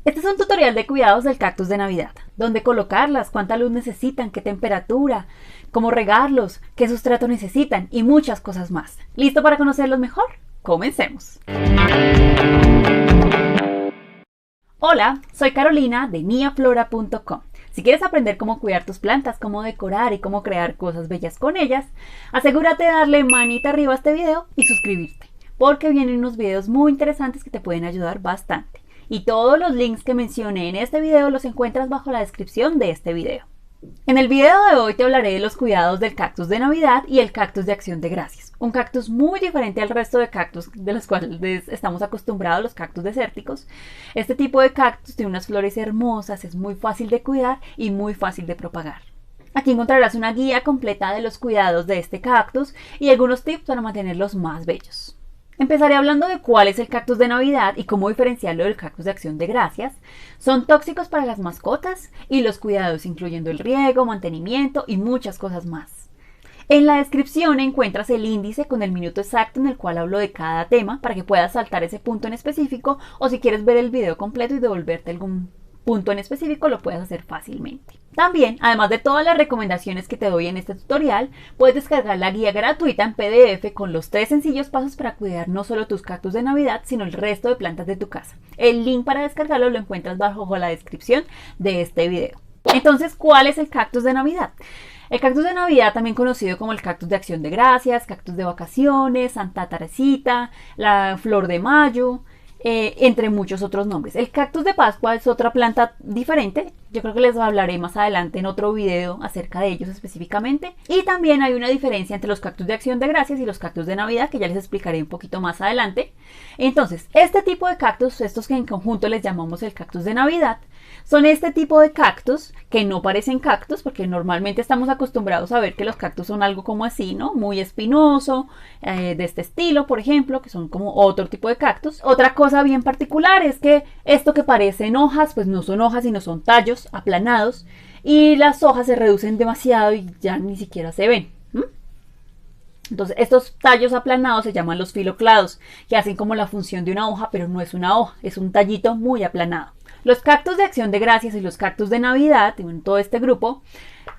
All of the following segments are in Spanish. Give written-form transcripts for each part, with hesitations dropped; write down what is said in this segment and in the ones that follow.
Este es un tutorial de cuidados del cactus de Navidad. Dónde colocarlas, cuánta luz necesitan, qué temperatura, cómo regarlos, qué sustrato necesitan y muchas cosas más. ¿Listo para conocerlos mejor? Comencemos. Hola, soy Carolina de niaflora.com. Si quieres aprender cómo cuidar tus plantas, cómo decorar y cómo crear cosas bellas con ellas, asegúrate de darle manita arriba a este video y suscribirte, porque vienen unos videos muy interesantes que te pueden ayudar bastante. Y todos los links que mencioné en este video los encuentras bajo la descripción de este video. En el video de hoy te hablaré de los cuidados del cactus de Navidad y el cactus de Acción de Gracias. Un cactus muy diferente al resto de cactus de los cuales estamos acostumbrados, los cactus desérticos. Este tipo de cactus tiene unas flores hermosas, es muy fácil de cuidar y muy fácil de propagar. Aquí encontrarás una guía completa de los cuidados de este cactus y algunos tips para mantenerlos más bellos. Empezaré hablando de cuál es el cactus de Navidad y cómo diferenciarlo del cactus de Acción de Gracias. Son tóxicos para las mascotas y los cuidados incluyendo el riego, mantenimiento y muchas cosas más. En la descripción encuentras el índice con el minuto exacto en el cual hablo de cada tema para que puedas saltar ese punto en específico, o si quieres ver el video completo y devolverte algún punto en específico lo puedes hacer fácilmente. También, además de todas las recomendaciones que te doy en este tutorial, puedes descargar la guía gratuita en PDF con los 3 sencillos pasos para cuidar no solo tus cactus de Navidad, sino el resto de plantas de tu casa. El link para descargarlo lo encuentras bajo la descripción de este video. Entonces, ¿cuál es el cactus de Navidad? El cactus de Navidad, también conocido como el cactus de Acción de Gracias, cactus de vacaciones, Santa Teresita, la flor de mayo, entre muchos otros nombres. El cactus de Pascua es otra planta diferente. Yo creo que les hablaré más adelante en otro video acerca de ellos específicamente. Y también hay una diferencia entre los cactus de Acción de Gracias y los cactus de Navidad, que ya les explicaré un poquito más adelante. Entonces, este tipo de cactus, estos que en conjunto les llamamos el cactus de Navidad, son este tipo de cactus que no parecen cactus, porque normalmente estamos acostumbrados a ver que los cactus son algo como así, ¿no? Muy espinoso, de este estilo, por ejemplo, que son como otro tipo de cactus. Otra cosa bien particular es que esto que parecen hojas, pues no son hojas, sino son tallos aplanados, y las hojas se reducen demasiado y ya ni siquiera se ven. Entonces, estos tallos aplanados se llaman los filoclados, que hacen como la función de una hoja, pero no es una hoja, es un tallito muy aplanado. Los cactus de Acción de Gracias y los cactus de Navidad, en todo este grupo,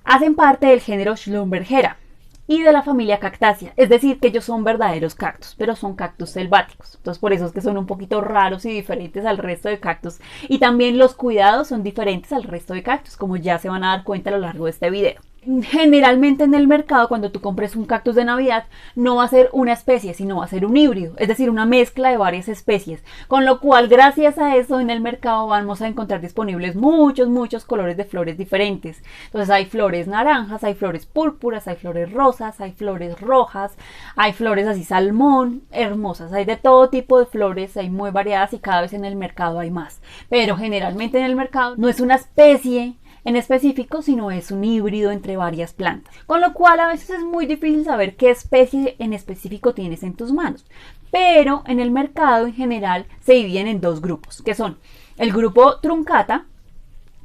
hacen parte del género Schlumbergera y de la familia Cactaceae, es decir, que ellos son verdaderos cactus, pero son cactus selváticos. Entonces, por eso es que son un poquito raros y diferentes al resto de cactus. Y también los cuidados son diferentes al resto de cactus, como ya se van a dar cuenta a lo largo de este video. Generalmente en el mercado, cuando tú compres un cactus de Navidad, no va a ser una especie, sino va a ser un híbrido, es decir, una mezcla de varias especies, con lo cual gracias a eso en el mercado vamos a encontrar disponibles muchos colores de flores diferentes. Entonces hay flores naranjas, hay flores púrpuras, hay flores rosas, hay flores rojas, hay flores así salmón, hermosas, hay de todo tipo de flores, hay muy variadas y cada vez en el mercado hay más, pero generalmente en el mercado no es una especie en específico, sino es un híbrido entre varias plantas, con lo cual a veces es muy difícil saber qué especie en específico tienes en tus manos. Pero en el mercado en general se dividen en dos grupos, que son el grupo truncata,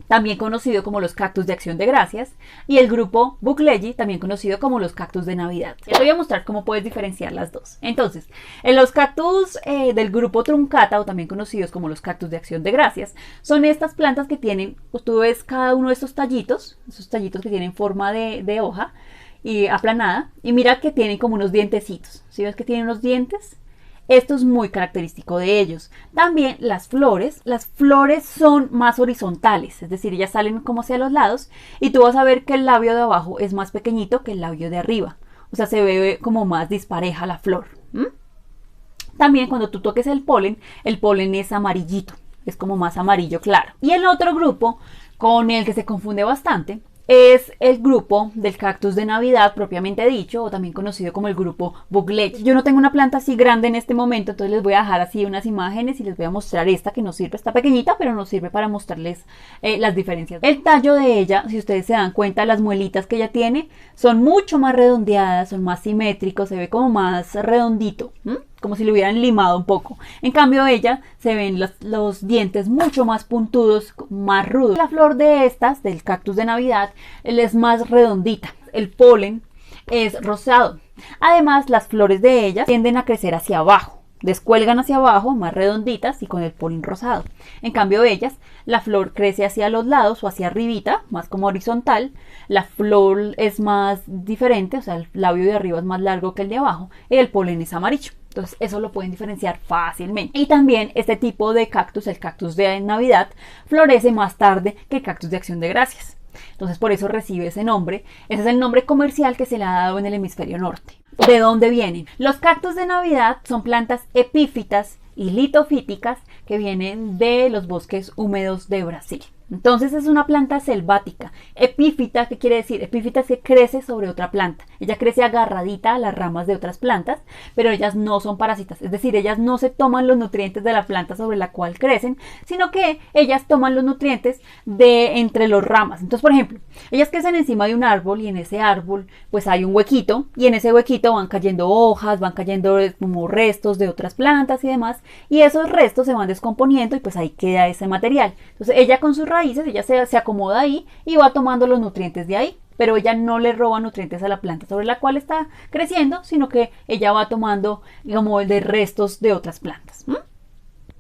también conocido como los cactus de Acción de Gracias, y el grupo Buchleyi, también conocido como los cactus de Navidad. Te voy a mostrar cómo puedes diferenciar las dos. Entonces, en los cactus del grupo truncata, o también conocidos como los cactus de Acción de Gracias, son estas plantas que tienen, pues tú ves cada uno de estos tallitos que tienen forma de hoja y aplanada, y mira que tienen como unos dientecitos. ¿Sí ves que tienen unos dientes? Esto es muy característico de ellos. También las flores son más horizontales, es decir, ellas salen como hacia los lados y tú vas a ver que el labio de abajo es más pequeñito que el labio de arriba. O sea, se ve como más dispareja la flor. También cuando tú toques el polen es amarillito, es como más amarillo claro. Y el otro grupo con el que se confunde bastante es el grupo del cactus de Navidad propiamente dicho, o también conocido como el grupo Buchleyi. Yo no tengo una planta así grande en este momento, entonces les voy a dejar así unas imágenes y les voy a mostrar esta que nos sirve, está pequeñita, pero nos sirve para mostrarles las diferencias. El tallo de ella, si ustedes se dan cuenta, las muelitas que ella tiene son mucho más redondeadas, son más simétricos, se ve como más redondito, como si lo hubieran limado un poco. En cambio ella se ven los dientes mucho más puntudos, más rudos. La flor de estas, del cactus de Navidad, es más redondita. El polen es rosado. Además, las flores de ella tienden a crecer hacia abajo. descuelgan hacia abajo, más redonditas y con el polen rosado. En cambio ellas, la flor crece hacia los lados o hacia arribita, más como horizontal. La flor es más diferente, o sea, el labio de arriba es más largo que el de abajo y el polen es amarillo. Entonces eso lo pueden diferenciar fácilmente. Y también este tipo de cactus, el cactus de Navidad, florece más tarde que el cactus de Acción de Gracias. Entonces por eso recibe ese nombre. Ese es el nombre comercial que se le ha dado en el hemisferio norte. ¿De dónde vienen? Los cactus de Navidad son plantas epífitas y litofíticas que vienen de los bosques húmedos de Brasil. Entonces es una planta selvática. Epífita, ¿qué quiere decir? Epífita es que crece sobre otra planta. Ella crece agarradita a las ramas de otras plantas, pero ellas no son parásitas. Es decir, ellas no se toman los nutrientes de la planta sobre la cual crecen, sino que ellas toman los nutrientes de entre las ramas. Entonces, por ejemplo, ellas crecen encima de un árbol y en ese árbol pues hay un huequito y en ese huequito van cayendo hojas, van cayendo como restos de otras plantas y demás, y esos restos se van descomponiendo y pues ahí queda ese material. Entonces ella con sus raíces, ella se acomoda ahí y va tomando los nutrientes de ahí, pero ella no le roba nutrientes a la planta sobre la cual está creciendo, sino que ella va tomando como de restos de otras plantas.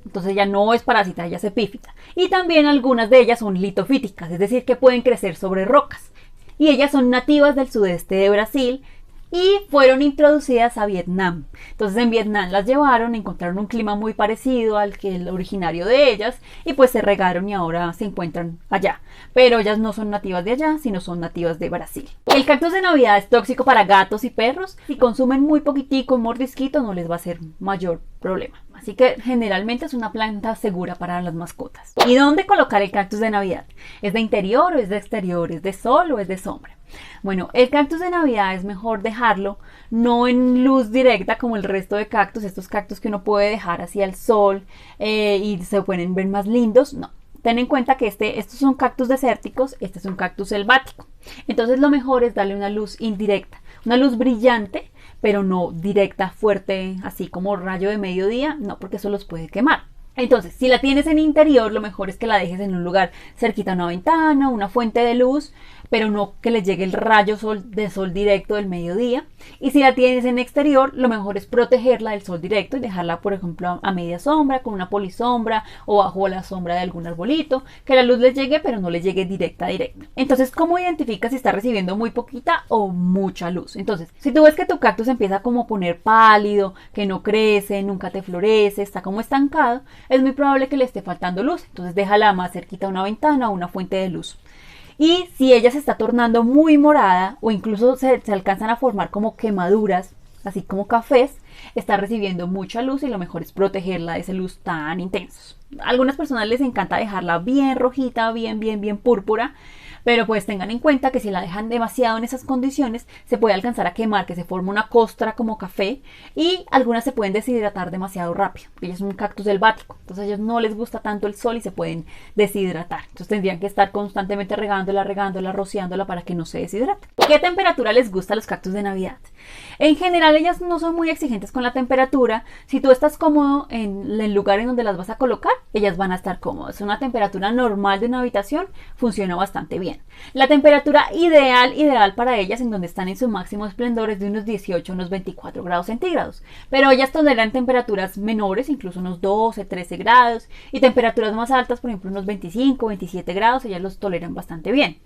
Entonces ella no es parásita, ella es epífita. Y también algunas de ellas son litofíticas, es decir, que pueden crecer sobre rocas. Y ellas son nativas del sudeste de Brasil y fueron introducidas a Vietnam. Entonces en Vietnam las llevaron, encontraron un clima muy parecido al que el originario de ellas y pues se regaron y ahora se encuentran allá. Pero ellas no son nativas de allá, sino son nativas de Brasil. El cactus de Navidad es tóxico para gatos y perros. Si consumen muy poquitico, un mordisquito, no les va a hacer mayor problema. Así que generalmente es una planta segura para las mascotas. ¿Y dónde colocar el cactus de Navidad? ¿Es de interior o es de exterior? ¿Es de sol o es de sombra? Bueno, el cactus de Navidad es mejor dejarlo no en luz directa como el resto de cactus, estos cactus que uno puede dejar hacia el sol y se pueden ver más lindos, no. Ten en cuenta que estos son cactus desérticos, este es un cactus selvático. Entonces lo mejor es darle una luz indirecta, una luz brillante, pero no directa, fuerte, así como rayo de mediodía, no, porque eso los puede quemar. Entonces, si la tienes en interior, lo mejor es que la dejes en un lugar cerquita a una ventana, una fuente de luz, pero no que le llegue el rayo de sol directo del mediodía. Y si la tienes en exterior, lo mejor es protegerla del sol directo y dejarla, por ejemplo, a media sombra, con una polisombra o bajo la sombra de algún arbolito, que la luz le llegue, pero no le llegue directa. Entonces, ¿cómo identificas si está recibiendo muy poquita o mucha luz? Entonces, si tú ves que tu cactus empieza como a poner pálido, que no crece, nunca te florece, está como estancado, es muy probable que le esté faltando luz. Entonces, déjala más cerquita a una ventana o una fuente de luz. Y si ella se está tornando muy morada o incluso se alcanzan a formar como quemaduras, así como cafés, está recibiendo mucha luz y lo mejor es protegerla de esa luz tan intensa. A algunas personas les encanta dejarla bien rojita, bien púrpura, pero pues tengan en cuenta que si la dejan demasiado en esas condiciones se puede alcanzar a quemar, que se forma una costra como café y algunas se pueden deshidratar demasiado rápido, porque ella es un cactus selvático, entonces a ellos no les gusta tanto el sol y se pueden deshidratar, entonces tendrían que estar constantemente regándola, rociándola para que no se deshidrate. ¿Qué temperatura les gusta a los cactus de Navidad? En general ellas no son muy exigentes con la temperatura. Si tú estás cómodo en el lugar en donde las vas a colocar, ellas van a estar cómodas. Una temperatura normal de una habitación funciona bastante bien. La temperatura ideal para ellas, en donde están en su máximo esplendor, es de unos 18 a unos 24 grados centígrados. Pero ellas toleran temperaturas menores, incluso unos 12, 13 grados. Y temperaturas más altas, por ejemplo, unos 25, 27 grados, ellas los toleran bastante bien.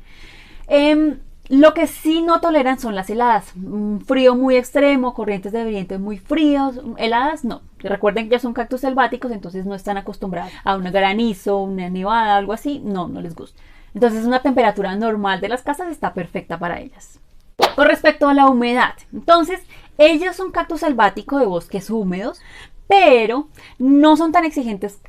Lo que sí no toleran son las heladas, un frío muy extremo, corrientes de viento muy fríos, heladas no. Recuerden que ya son cactus selváticos, entonces no están acostumbrados a un granizo, una nevada, algo así, no les gusta. Entonces una temperatura normal de las casas está perfecta para ellas. Con respecto a la humedad, entonces ellos son cactus selváticos de bosques húmedos, pero no son tan exigentes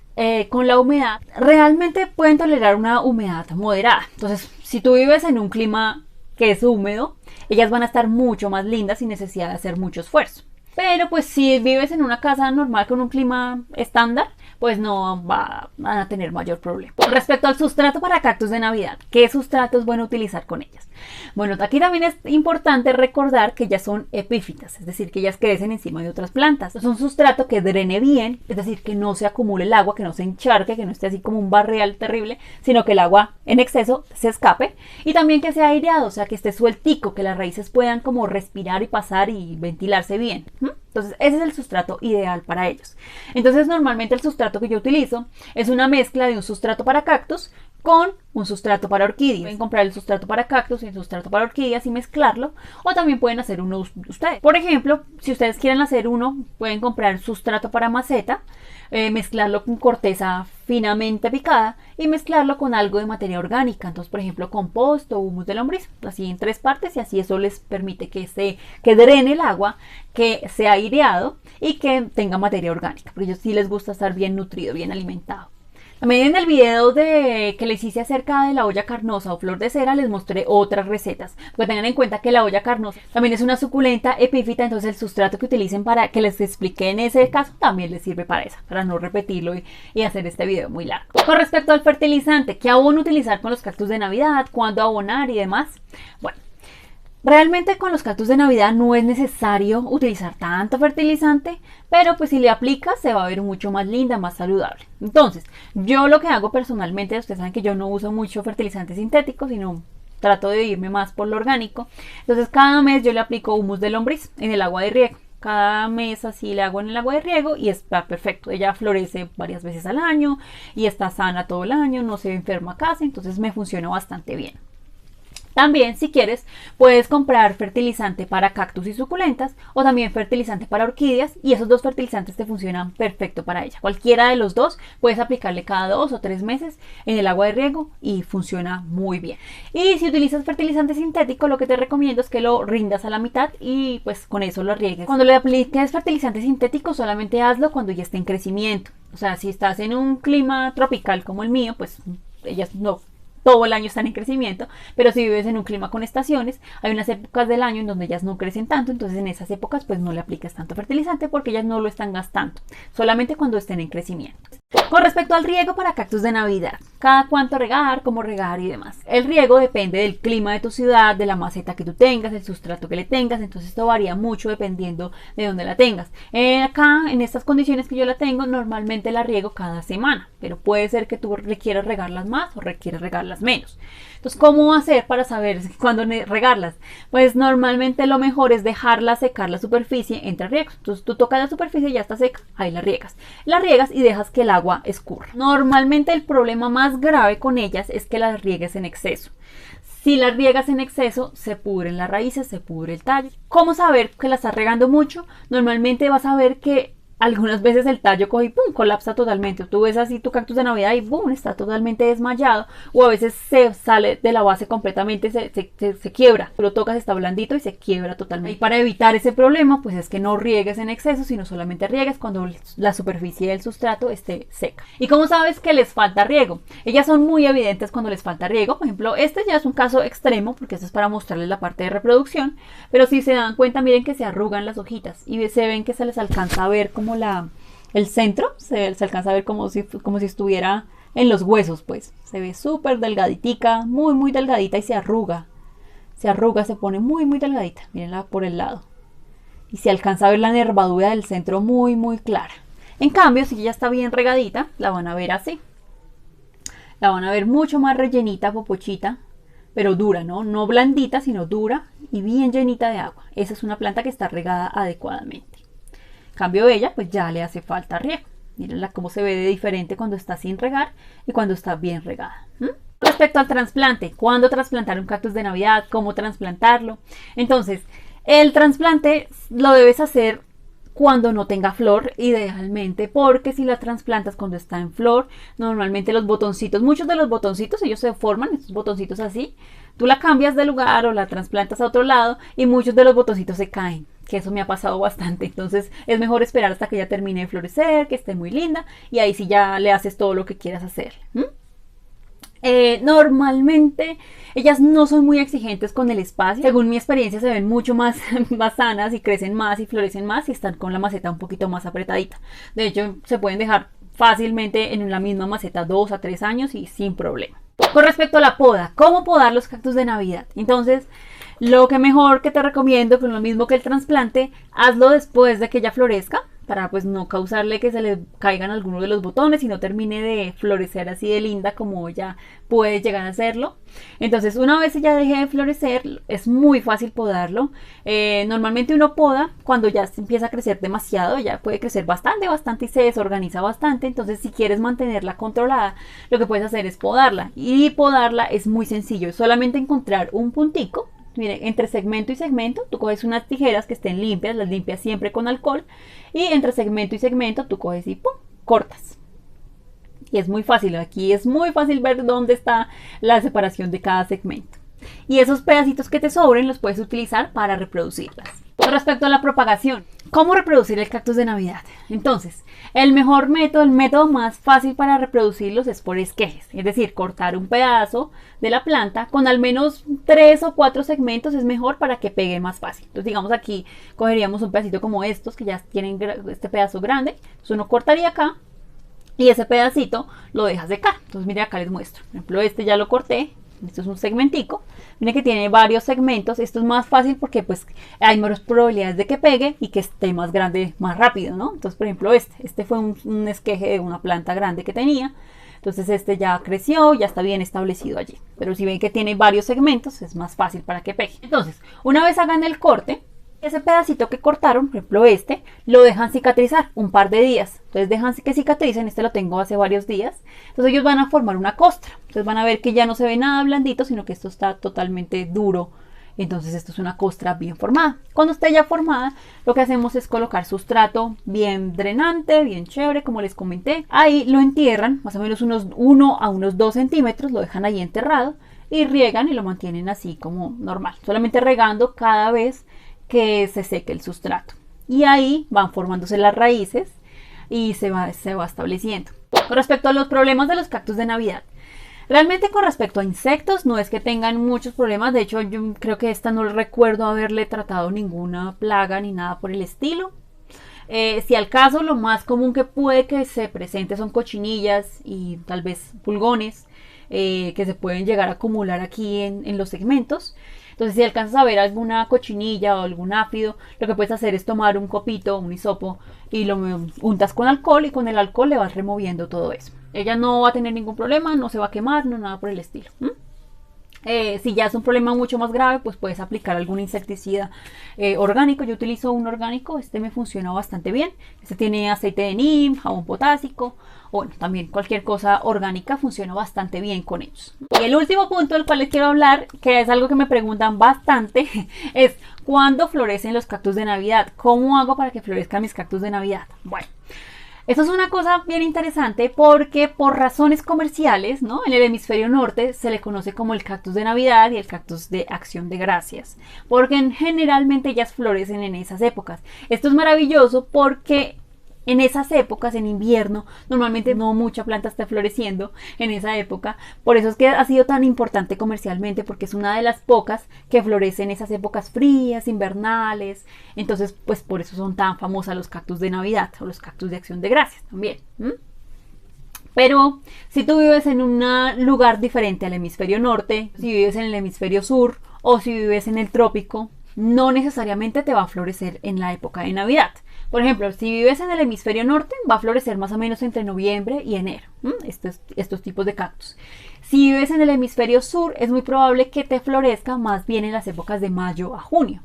con la humedad. Realmente pueden tolerar una humedad moderada. Entonces, si tú vives en un clima que es húmedo, ellas van a estar mucho más lindas sin necesidad de hacer mucho esfuerzo. Pero pues si vives en una casa normal con un clima estándar, pues no van a tener mayor problema. Respecto al sustrato para cactus de Navidad, ¿qué sustrato es bueno utilizar con ellas? Bueno, aquí también es importante recordar que ellas son epífitas, es decir, que ellas crecen encima de otras plantas. Es un sustrato que drene bien, es decir, que no se acumule el agua, que no se encharque, que no esté así como un barrial terrible, sino que el agua en exceso se escape. Y también que sea aireado, o sea, que esté sueltico, que las raíces puedan como respirar y pasar y ventilarse bien. Entonces ese es el sustrato ideal para ellos. Entonces normalmente el sustrato que yo utilizo es una mezcla de un sustrato para cactus con un sustrato para orquídeas. Pueden comprar el sustrato para cactus y el sustrato para orquídeas y mezclarlo, o también pueden hacer uno ustedes. Por ejemplo, si ustedes quieren hacer uno, pueden comprar sustrato para maceta, mezclarlo con corteza finamente picada y mezclarlo con algo de materia orgánica. Entonces, por ejemplo, compost o humus de lombriz, así en 3 partes, y así eso les permite que drene el agua, que sea aireado y que tenga materia orgánica, porque a ellos sí les gusta estar bien nutrido, bien alimentado. También en el video que les hice acerca de la olla carnosa o flor de cera les mostré otras recetas, porque tengan en cuenta que la olla carnosa también es una suculenta epífita, entonces el sustrato que utilicen para que les expliqué en ese caso también les sirve para eso, para no repetirlo y hacer este video muy largo. Con respecto al fertilizante, ¿qué abono utilizar con los cactus de Navidad? ¿Cuándo abonar y demás? Bueno, realmente con los cactus de Navidad no es necesario utilizar tanto fertilizante, pero pues si le aplicas se va a ver mucho más linda, más saludable. Entonces, yo lo que hago personalmente, ustedes saben que yo no uso mucho fertilizante sintético, sino trato de irme más por lo orgánico. Entonces cada mes yo le aplico humus de lombriz en el agua de riego. Cada mes así le hago en el agua de riego y está perfecto. Ella florece varias veces al año y está sana todo el año, no se enferma casi, entonces me funciona bastante bien. También, si quieres, puedes comprar fertilizante para cactus y suculentas o también fertilizante para orquídeas, y esos dos fertilizantes te funcionan perfecto para ella. Cualquiera de los dos puedes aplicarle cada 2 o 3 meses en el agua de riego y funciona muy bien. Y si utilizas fertilizante sintético, lo que te recomiendo es que lo rindas a la mitad y pues con eso lo riegues. Cuando le apliques fertilizante sintético, solamente hazlo cuando ya esté en crecimiento. O sea, si estás en un clima tropical como el mío, pues ellas no todo el año están en crecimiento, pero si vives en un clima con estaciones, hay unas épocas del año en donde ellas no crecen tanto, entonces en esas épocas pues no le apliques tanto fertilizante porque ellas no lo están gastando, solamente cuando estén en crecimiento. Con respecto al riego para cactus de Navidad, cada cuánto regar, cómo regar y demás. El riego depende del clima de tu ciudad, de la maceta que tú tengas, el sustrato que le tengas, entonces esto varía mucho dependiendo de dónde la tengas. Acá, en estas condiciones que yo la tengo, normalmente la riego cada semana, pero puede ser que tú requieras regarlas más o requieras regarlas menos. Entonces, ¿cómo hacer para saber cuándo regarlas? Pues normalmente lo mejor es dejarla secar la superficie entre riegos. Entonces tú tocas la superficie y ya está seca, ahí la riegas. La riegas y dejas que el agua escurra. Normalmente el problema más grave con ellas es que las riegues en exceso. Si las riegas en exceso, se pudren las raíces, se pudre el tallo. ¿Cómo saber que la estás regando mucho? Normalmente vas a ver que algunas veces el tallo coge y ¡pum!, colapsa totalmente. Tú ves así tu cactus de Navidad y ¡pum!, está totalmente desmayado. O a veces se sale de la base completamente, se quiebra. Tú lo tocas, está blandito y se quiebra totalmente. Y para evitar ese problema, pues es que no riegues en exceso, sino solamente riegues cuando la superficie del sustrato esté seca. ¿Y cómo sabes que les falta riego? Ellas son muy evidentes cuando les falta riego. Por ejemplo, este ya es un caso extremo, porque esto es para mostrarles la parte de reproducción. Pero si se dan cuenta, miren que se arrugan las hojitas y se ven que se les alcanza a ver como el centro, se alcanza a ver como si estuviera en los huesos, pues se ve súper delgaditica, muy delgadita, y se arruga, se pone muy delgadita, mírenla por el lado, y se alcanza a ver la nervadura del centro muy clara. En cambio, si ya está bien regadita, la van a ver así, la van a ver mucho más rellenita, popochita, pero dura, no blandita, sino dura y bien llenita de agua. Esa es una planta que está regada adecuadamente. Cambio ella, pues ya le hace falta riego. Mírenla cómo se ve de diferente cuando está sin regar y cuando está bien regada. Respecto al trasplante, ¿cuándo trasplantar un cactus de Navidad? ¿Cómo trasplantarlo? Entonces, el trasplante lo debes hacer cuando no tenga flor, idealmente, porque si la trasplantas cuando está en flor, normalmente los botoncitos, muchos de los botoncitos, ellos se forman, estos botoncitos así, tú la cambias de lugar o la trasplantas a otro lado y muchos de los botoncitos se caen, que eso me ha pasado bastante. Entonces es mejor esperar hasta que ya termine de florecer, que esté muy linda, y ahí sí ya le haces todo lo que quieras hacer. Normalmente ellas no son muy exigentes con el espacio. Según mi experiencia, se ven mucho más sanas y crecen más y florecen más y están con la maceta un poquito más apretadita. De hecho, se pueden dejar fácilmente en la misma maceta 2 a 3 años y sin problema. Con respecto a la poda, ¿cómo podar los cactus de Navidad? Entonces, lo que mejor que te recomiendo, pues lo mismo que el trasplante, hazlo después de que ella florezca. para pues no causarle que se le caigan algunos de los botones y no termine de florecer así de linda como ya puede llegar a hacerlo. Entonces una vez ya deje de florecer es muy fácil podarlo. Normalmente uno poda cuando ya empieza a crecer demasiado, ya puede crecer bastante y se desorganiza bastante. Entonces si quieres mantenerla controlada, lo que puedes hacer es podarla, y podarla es muy sencillo, es solamente encontrar un puntico. Miren, entre segmento y segmento tú coges unas tijeras que estén limpias, las limpias siempre con alcohol, y entre segmento y segmento tú coges y ¡pum!, cortas. Y es muy fácil, aquí es muy fácil ver dónde está la separación de cada segmento. Y esos pedacitos que te sobren los puedes utilizar para reproducirlas. Respecto a la propagación, ¿cómo reproducir el cactus de Navidad? Entonces, el mejor método, el método más fácil para reproducirlos es por esquejes, es decir, cortar un pedazo de la planta con al menos 3 o 4 segmentos es mejor para que pegue más fácil. Entonces, digamos aquí cogeríamos un pedacito como estos que ya tienen este pedazo grande, entonces uno cortaría acá y ese pedacito lo dejas de acá. Entonces, mire, acá les muestro. Por ejemplo, este ya lo corté. Esto es un segmentico, miren que tiene varios segmentos. Esto es más fácil porque pues hay menos probabilidades de que pegue y que esté más grande más rápido, ¿no? Entonces, por ejemplo, este fue un esqueje de una planta grande que tenía. Entonces este ya creció, ya está bien establecido allí. Pero si ven que tiene varios segmentos, es más fácil para que pegue. Entonces, una vez hagan el corte, ese pedacito que cortaron, por ejemplo lo dejan cicatrizar un par de días. Entonces dejan que cicatricen, lo tengo hace varios días. Entonces ellos van a formar una costra. Entonces van a ver que ya no se ve nada blandito, sino que esto está totalmente duro. Entonces esto es una costra bien formada. Cuando esté ya formada, lo que hacemos es colocar sustrato bien drenante, bien chévere, como les comenté. Ahí lo entierran, más o menos unos 1 a unos 2 centímetros, lo dejan ahí enterrado y riegan y lo mantienen así como normal. Solamente regando cada vez que se seque el sustrato, y ahí van formándose las raíces y se va estableciendo. Con respecto a los problemas de los cactus de Navidad, realmente con respecto a insectos no es que tengan muchos problemas. De hecho, yo creo que esta no recuerdo haberle tratado ninguna plaga ni nada por el estilo. Si al caso, lo más común que puede que se presente son cochinillas y tal vez pulgones, que se pueden llegar a acumular aquí en los segmentos. Entonces, si alcanzas a ver alguna cochinilla o algún áfido, lo que puedes hacer es tomar un copito, un hisopo, y lo untas con alcohol, y con el alcohol le vas removiendo todo eso. Ella no va a tener ningún problema, no se va a quemar, no nada por el estilo. Si ya es un problema mucho más grave, pues puedes aplicar algún insecticida orgánico. Yo utilizo un orgánico, este me funciona bastante bien. Este tiene aceite de neem, jabón potásico, o bueno, también cualquier cosa orgánica funciona bastante bien con ellos. Y el último punto del cual les quiero hablar, que es algo que me preguntan bastante, es ¿cuándo florecen los cactus de Navidad? ¿Cómo hago para que florezcan mis cactus de Navidad? Bueno, esto es una cosa bien interesante porque por razones comerciales, ¿no?, en el hemisferio norte se le conoce como el cactus de Navidad y el cactus de Acción de Gracias, porque generalmente ellas florecen en esas épocas. Esto es maravilloso porque en esas épocas, en invierno, normalmente no mucha planta está floreciendo en esa época. Por eso es que ha sido tan importante comercialmente, porque es una de las pocas que florece en esas épocas frías, invernales. Entonces, pues por eso son tan famosas los cactus de Navidad o los cactus de Acción de Gracias también. Pero si tú vives en un lugar diferente al hemisferio norte, si vives en el hemisferio sur o si vives en el trópico, no necesariamente te va a florecer en la época de Navidad. Por ejemplo, si vives en el hemisferio norte, va a florecer más o menos entre noviembre y enero, estos tipos de cactus. Si vives en el hemisferio sur, es muy probable que te florezca más bien en las épocas de mayo a junio.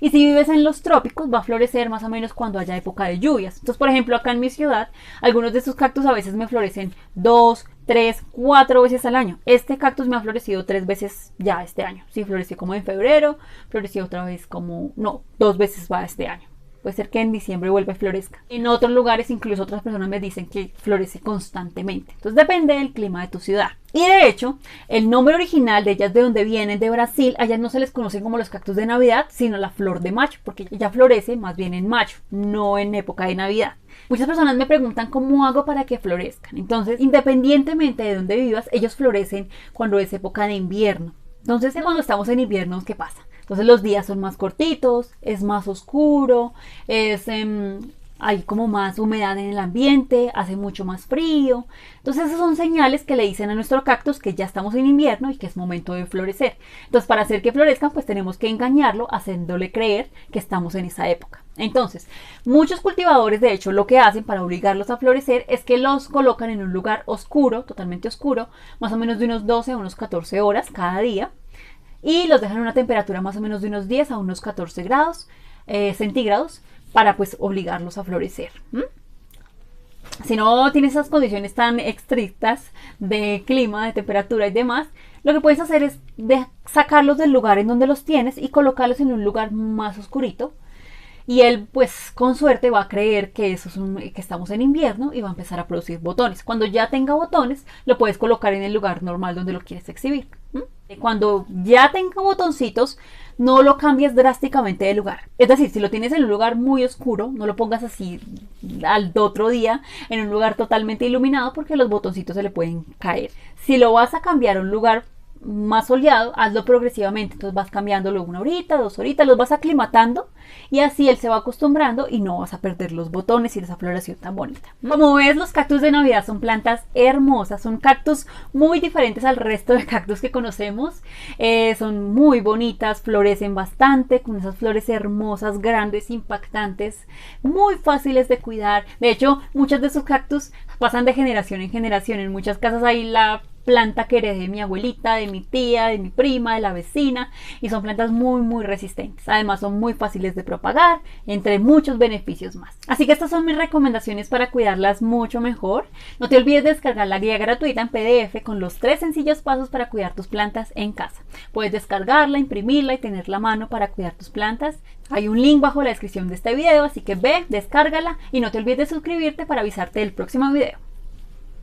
Y si vives en los trópicos, va a florecer más o menos cuando haya época de lluvias. Entonces, por ejemplo, acá en mi ciudad, algunos de estos cactus a veces me florecen 2, 3, 4 veces al año. Este cactus me ha florecido 3 veces ya este año. Sí, floreció como en febrero, floreció otra vez como, no, 2 veces va este año. Puede ser que en diciembre vuelva y florezca. En otros lugares, incluso otras personas me dicen que florece constantemente. Entonces depende del clima de tu ciudad. Y de hecho, el nombre original de ellas, de donde vienen, de Brasil, allá no se les conocen como los cactus de Navidad, sino la flor de mayo, porque ella florece más bien en mayo, no en época de Navidad. Muchas personas me preguntan cómo hago para que florezcan. Entonces, independientemente de donde vivas, ellos florecen cuando es época de invierno. Entonces, cuando estamos en invierno, ¿qué pasa? Entonces los días son más cortitos, es más oscuro, hay como más humedad en el ambiente, hace mucho más frío. Entonces esas son señales que le dicen a nuestro cactus que ya estamos en invierno y que es momento de florecer. Entonces para hacer que florezcan pues tenemos que engañarlo haciéndole creer que estamos en esa época. Entonces muchos cultivadores de hecho lo que hacen para obligarlos a florecer es que los colocan en un lugar oscuro, totalmente oscuro, más o menos de unos 12 a unos 14 horas cada día y los dejan a una temperatura más o menos de unos 10 a unos 14 grados centígrados para pues obligarlos a florecer. Si no tienes esas condiciones tan estrictas de clima, de temperatura y demás, lo que puedes hacer es sacarlos del lugar en donde los tienes y colocarlos en un lugar más oscurito. Y él, pues, con suerte va a creer que que estamos en invierno y va a empezar a producir botones. Cuando ya tenga botones, lo puedes colocar en el lugar normal donde lo quieres exhibir. Cuando ya tenga botoncitos, no lo cambies drásticamente de lugar. Es decir, si lo tienes en un lugar muy oscuro, no lo pongas así al otro día en un lugar totalmente iluminado porque los botoncitos se le pueden caer. Si lo vas a cambiar a un lugar más soleado, hazlo progresivamente. Entonces vas cambiándolo 1 horita, 2 horitas, los vas aclimatando y así él se va acostumbrando y no vas a perder los botones y esa floración tan bonita. Como ves, los cactus de Navidad son plantas hermosas, son cactus muy diferentes al resto de cactus que conocemos. Son muy bonitas, florecen bastante con esas flores hermosas, grandes, impactantes, muy fáciles de cuidar. De hecho, muchos de esos cactus pasan de generación en generación. En muchas casas hay la planta que heredé de mi abuelita, de mi tía, de mi prima, de la vecina, y son plantas muy resistentes. Además son muy fáciles de propagar, entre muchos beneficios más. Así que estas son mis recomendaciones para cuidarlas mucho mejor. No te olvides de descargar la guía gratuita en PDF con los 3 sencillos pasos para cuidar tus plantas en casa. Puedes descargarla, imprimirla y tenerla a mano para cuidar tus plantas. Hay un link bajo la descripción de este video, así que ve, descárgala y no te olvides de suscribirte para avisarte del próximo video.